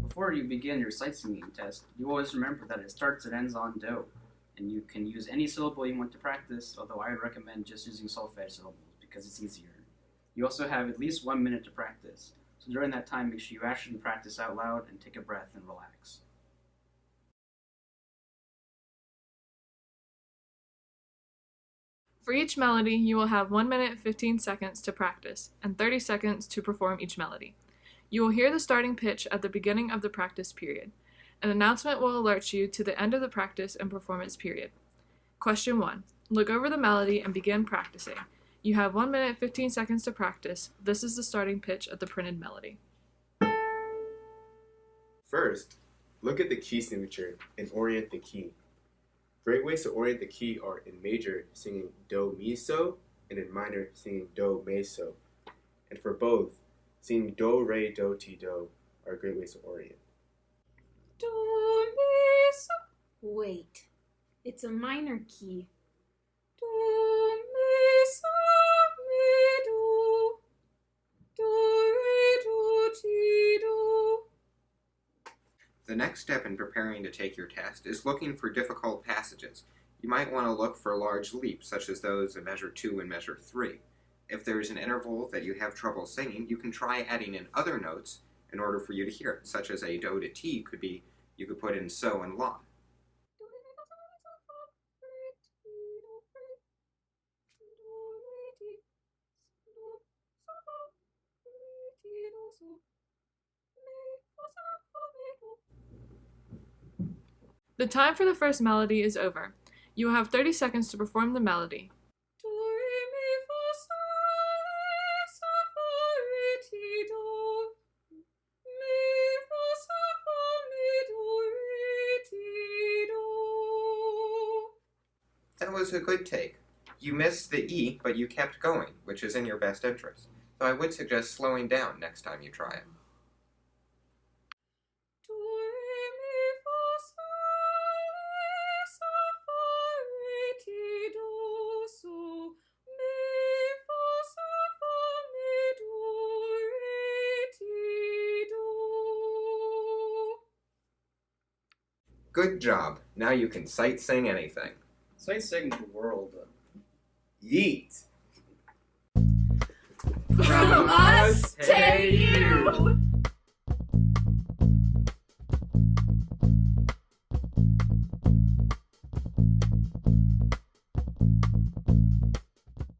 Before you begin your sight singing test, you always remember that it starts and ends on do, and you can use any syllable you want to practice, although I recommend just using solfege syllables because it's easier. You also have at least 1 minute to practice, so during that time make sure you actually practice out loud and take a breath and relax. For each melody, you will have 1 minute 15 seconds to practice, and 30 seconds to perform each melody. You will hear the starting pitch at the beginning of the practice period. An announcement will alert you to the end of the practice and performance period. Question 1. Look over the melody and begin practicing. You have 1 minute 15 seconds to practice. This is the starting pitch of the printed melody. First, look at the key signature and orient the key. Great ways to orient the key are in major, singing do mi so, and in minor, singing do me so. And for both, singing do re do ti do are great ways to orient. Do, mi, so. Wait, it's a minor key. Do, mi, so, mi, do. Do, re, do, ti, do. The next step in preparing to take your test is looking for difficult passages. You might want to look for large leaps, such as those in measure 2 and measure 3. If there is an interval that you have trouble singing, you can try adding in other notes in order for you to hear it, such as a do to ti could be, you could put in so and la. The time for the first melody is over. You will have 30 seconds to perform the melody. Do, re, mi, fa, sol, sa, fa, re, ti, do. Mi, fa, sa, fa, mi, do, re, ti, do. That was a good take. You missed the E, but you kept going, which is in your best interest. So I would suggest slowing down next time you try it. Do, re, mi, fa, sol, sa, fa, re, ti, do, so. Mi, fa, sa, fa, mi, do, re, ti, do. Good job. Now you can sight sing anything. Sight sing the world. Yeet! From us to you.